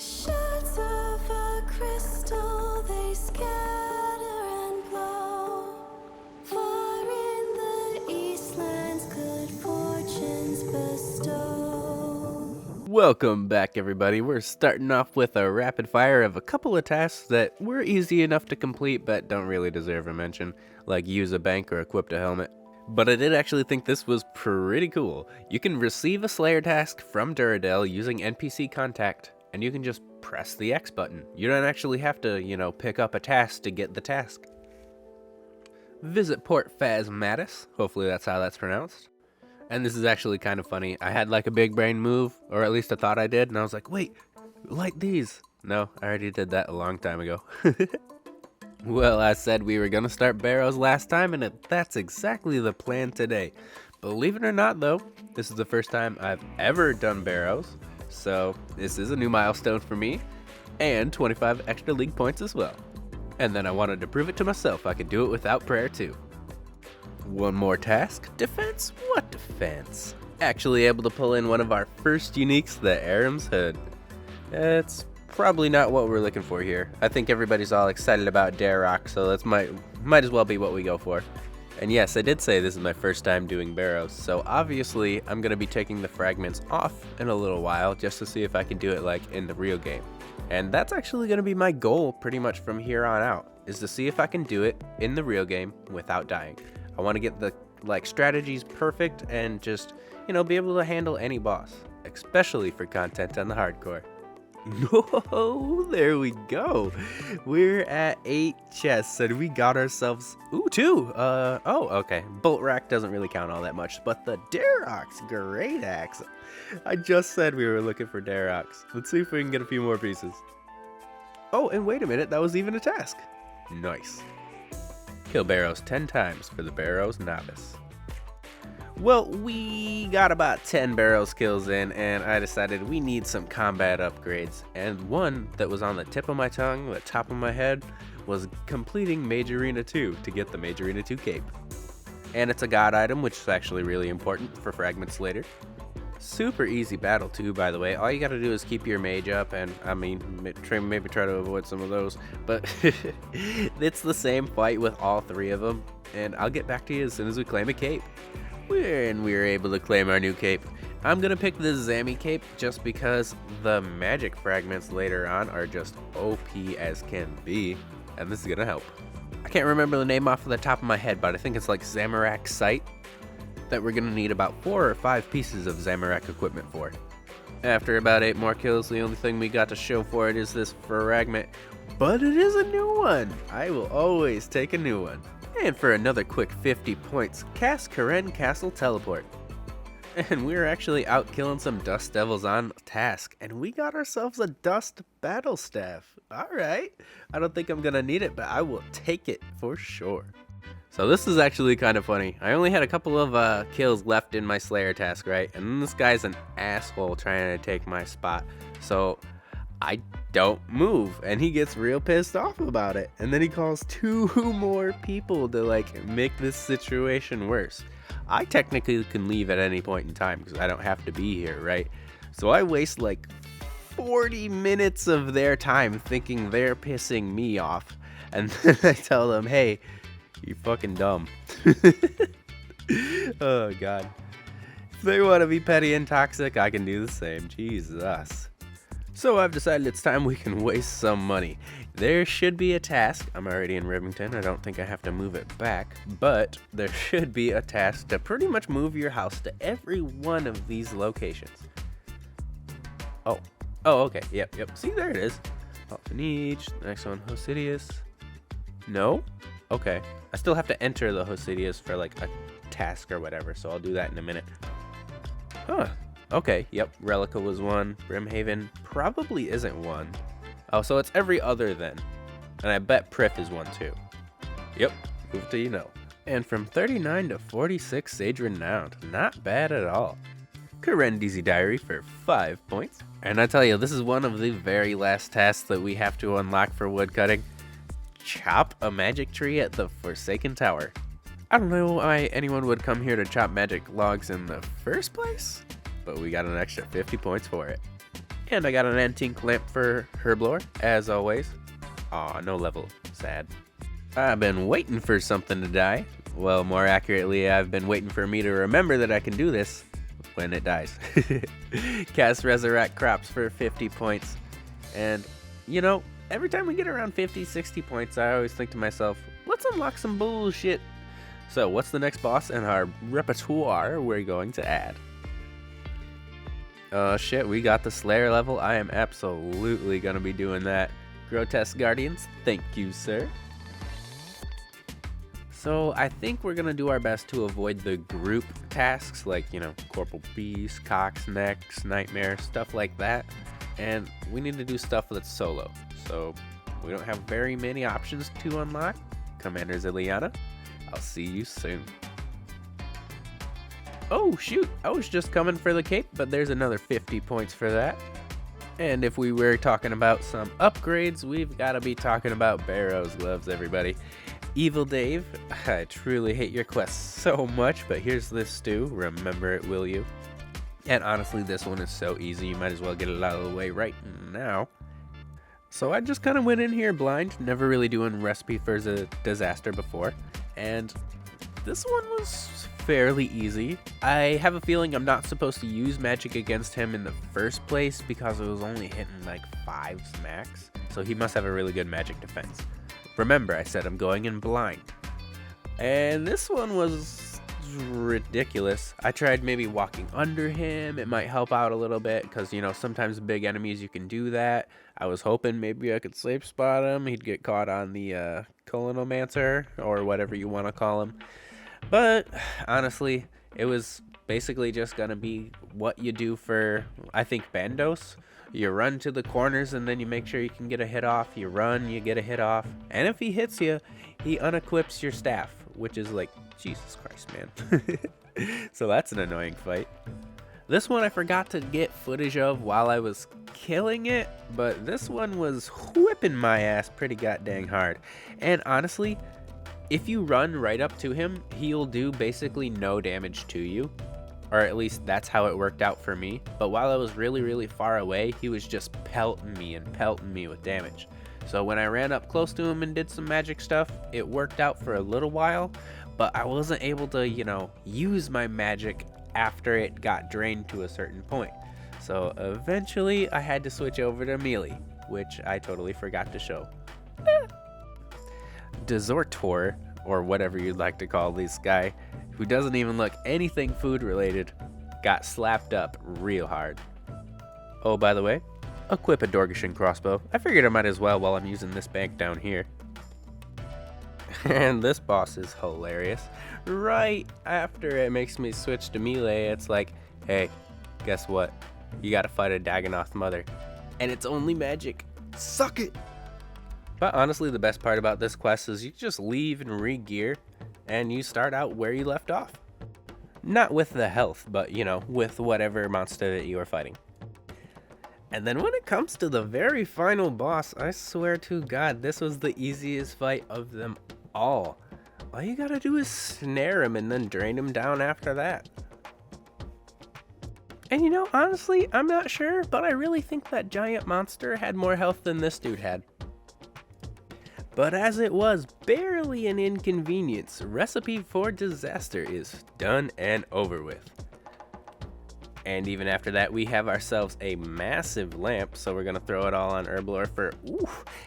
Shards of a crystal, they scatter and blow. Far in the eastlands, good fortunes bestow. Welcome back, everybody. We're starting off with a rapid fire of a couple of tasks that were easy enough to complete but don't really deserve a mention, like use a bank or equip a helmet. But I did actually think this was pretty cool. You can receive a Slayer task from Duradel using NPC contact, and you can just press the X button. You don't actually have to, pick up a task to get the task. Visit Port Phasmatis, hopefully that's how that's pronounced. And this is actually kind of funny. I had like a big brain move, or at least I thought I did, and I was like, wait, light these. No, I already did that a long time ago. Well, I said we were gonna start barrows last time, and that's exactly the plan today. Believe it or not though, this is the first time I've ever done barrows, so this is a new milestone for me, and 25 extra league points as well. And then I wanted to prove it to myself I could do it without prayer too. One more task. Defense? What defense? Actually able to pull in one of our first uniques, the Aram's Hood. It's probably not what we're looking for here. I think everybody's all excited about Darrock, so that's might as well be what we go for. And yes, I did say this is my first time doing barrows, so obviously I'm going to be taking the fragments off in a little while just to see if I can do it like in the real game. And that's actually going to be my goal pretty much from here on out, is to see if I can do it in the real game without dying. I want to get the strategies perfect and just, be able to handle any boss, especially for content on the hardcore. Whoa, there we go. We're at 8 chests and we got ourselves, 2. Okay. Bolt rack doesn't really count all that much, but the Darrock's great axe. I just said we were looking for Darrock's. Let's see if we can get a few more pieces. Oh, and wait a minute, that was even a task. Nice. Kill barrows 10 times for the barrows novice. Well, we got about 10 barrows kills in, and I decided we need some combat upgrades. And one that was on the tip of my tongue, the top of my head, was completing Mage Arena 2 to get the Mage Arena 2 cape. And it's a god item, which is actually really important for fragments later. Super easy battle too, by the way. All you gotta do is keep your mage up, and maybe try to avoid some of those, but it's the same fight with all 3 of them, and I'll get back to you as soon as we claim a cape. We're able to claim our new cape. I'm gonna pick the Zami cape just because the magic fragments later on are just OP as can be, and this is gonna help. I can't remember the name off the top of my head, but I think it's like Zamorak Sight, that we're gonna need about 4 or 5 pieces of Zamorak equipment for. After about 8 more kills, the only thing we got to show for it is this fragment, but it is a new one. I will always take a new one. And for another quick 50 points, cast Karen Castle Teleport. And we're actually out killing some Dust Devils on task, and we got ourselves a Dust Battle Staff. Alright, I don't think I'm gonna need it, but I will take it for sure. So this is actually kind of funny. I only had a couple of kills left in my Slayer task, right? And this guy's an asshole trying to take my spot. So I don't move, and he gets real pissed off about it. And then he calls 2 more people to make this situation worse. I technically can leave at any point in time because I don't have to be here, right? So I waste 40 minutes of their time thinking they're pissing me off. And then I tell them, hey, you're fucking dumb. Oh god. If they want to be petty and toxic, I can do the same. Jesus. So I've decided it's time we can waste some money. There should be a task. I'm already in Rivington. I don't think I have to move it back. But there should be a task to pretty much move your house to every one of these locations. Oh, okay. Yep. See, there it is. Alphanege. Next one, Hosidius. No? Okay. I still have to enter the Hosidius for a task or whatever, so I'll do that in a minute. Huh. Okay, yep. Relica was 1. Brimhaven probably isn't 1. Oh, so it's every other then. And I bet Prif is 1 too. Yep. Move till you know. And from 39 to 46 Sage Renowned. Not bad at all. Karendizi Diary for 5 points. And I tell you, this is one of the very last tasks that we have to unlock for woodcutting. Chop a magic tree at the Forsaken Tower. I don't know why anyone would come here to chop magic logs in the first place, but we got an extra 50 points for it. And I got an antique lamp for Herblore, as always. Aw, no level. Sad. I've been waiting for something to die. Well, more accurately, I've been waiting for me to remember that I can do this when it dies. Cast Resurrect Crops for 50 points. And, you know, every time we get around 50, 60 points, I always think to myself, let's unlock some bullshit. So, what's the next boss in our repertoire we're going to add? Oh shit, we got the Slayer level. I am absolutely gonna be doing that. Grotesque Guardians, thank you, sir. So I think we're gonna do our best to avoid the group tasks like, you know, Corporal Beast, Cox, Nex, Nightmare, stuff like that. And we need to do stuff that's solo. So we don't have very many options to unlock. Commander Ziliana, I'll see you soon. Oh shoot, I was just coming for the cape, but there's another 50 points for that. And if we were talking about some upgrades, we've got to be talking about Barrows gloves, everybody. Evil Dave, I truly hate your quest so much, but here's this stew. Remember it, will you? And honestly, this one is so easy, you might as well get it out of the way right now. So I just kind of went in here blind, never really doing recipe for the disaster before. And this one was fairly easy. I have a feeling I'm not supposed to use magic against him in the first place because it was only hitting like 5s max. So he must have a really good magic defense. Remember, I said I'm going in blind. And this one was ridiculous. I tried maybe walking under him. It might help out a little bit because, you know, sometimes big enemies you can do that. I was hoping maybe I could safe spot him. He'd get caught on the Colinomancer or whatever you want to call him. But honestly, it was basically just gonna be what you do for, I think, Bandos. You run to the corners and then you make sure you can get a hit off. You run, you get a hit off. And if he hits you, he unequips your staff, which is like, Jesus Christ, man. So that's an annoying fight. This one I forgot to get footage of while I was killing it, but this one was whipping my ass pretty goddamn hard. And honestly, if you run right up to him, he'll do basically no damage to you. Or at least that's how it worked out for me. But while I was really, really far away, he was just pelting me with damage. So when I ran up close to him and did some magic stuff, it worked out for a little while. But I wasn't able to, you know, use my magic after it got drained to a certain point. So eventually I had to switch over to melee, which I totally forgot to show. Desertor, or whatever you'd like to call this guy, who doesn't even look anything food related, got slapped up real hard. Oh, by the way, equip a Dorgishan crossbow. I figured I might as well while I'm using this bank down here. And this boss is hilarious. Right after it makes me switch to melee, it's like, hey, guess what? You gotta fight a Dagonoth mother. And it's only magic. Suck it! But honestly, the best part about this quest is you just leave and re-gear, and you start out where you left off. Not with the health, but, you know, with whatever monster that you are fighting. And then when it comes to the very final boss, I swear to God, this was the easiest fight of them all. All you gotta do is snare him and then drain him down after that. And you know, honestly, I'm not sure, but I really think that giant monster had more health than this dude had. But as it was barely an inconvenience, Recipe for Disaster is done and over with. And even after that, we have ourselves a massive lamp, so we're gonna throw it all on Herblore for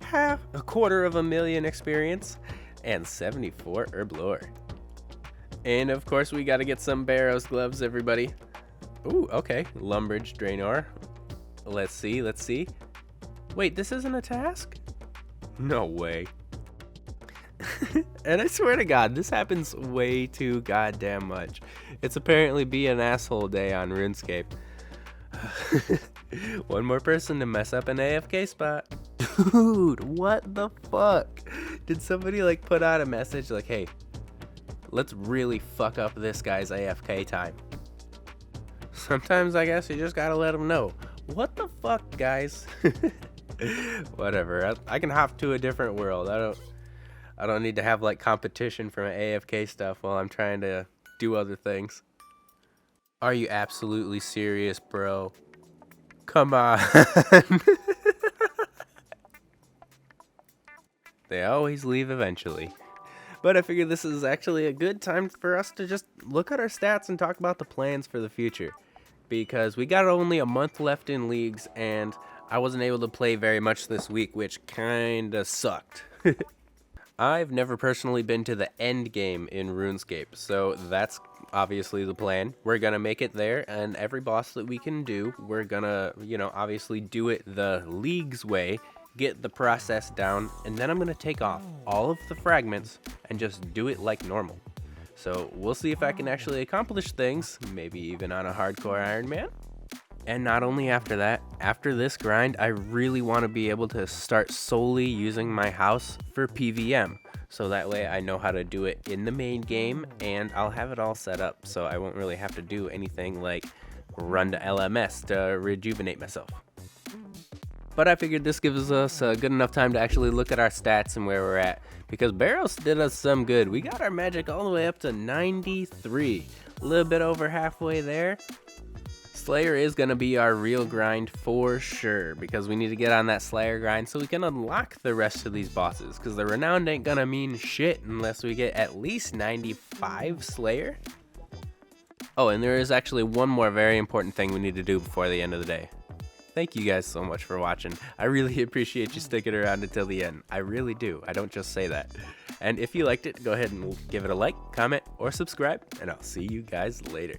half a quarter of a million experience and 74 Herblore. And of course, we gotta get some Barrows gloves, everybody. Ooh, okay, Lumbridge Draenor. Let's see. Wait, this isn't a task? No way. And I swear to God, this happens way too goddamn much. It's apparently be an asshole day on RuneScape. One more person to mess up an AFK spot. Dude, what the fuck? Did somebody like put out a message like, hey, let's really fuck up this guy's AFK time? Sometimes I guess you just gotta let him know. What the fuck, guys? Whatever. I can hop to a different world. I don't need to have like competition for my AFK stuff while I'm trying to do other things. Are you absolutely serious, bro? Come on. They always leave eventually. But I figured this is actually a good time for us to just look at our stats and talk about the plans for the future. Because we got only a month left in leagues, and I wasn't able to play very much this week, which kinda sucked. I've never personally been to the end game in RuneScape, so that's obviously the plan. We're gonna make it there, and every boss that we can do, we're gonna, obviously do it the league's way, get the process down, and then I'm gonna take off all of the fragments and just do it like normal. So we'll see if I can actually accomplish things, maybe even on a hardcore Iron Man. And not only after that, after this grind, I really want to be able to start solely using my house for PVM. So that way I know how to do it in the main game, and I'll have it all set up so I won't really have to do anything like run to LMS to rejuvenate myself. But I figured this gives us a good enough time to actually look at our stats and where we're at, because barrows did us some good. We got our magic all the way up to 93, a little bit over halfway there. Slayer is going to be our real grind for sure, because we need to get on that Slayer grind so we can unlock the rest of these bosses, because the Renowned ain't going to mean shit unless we get at least 95 Slayer. Oh, and there is actually one more very important thing we need to do before the end of the day. Thank you guys so much for watching. I really appreciate you sticking around until the end. I really do. I don't just say that. And if you liked it, go ahead and give it a like, comment, or subscribe, and I'll see you guys later.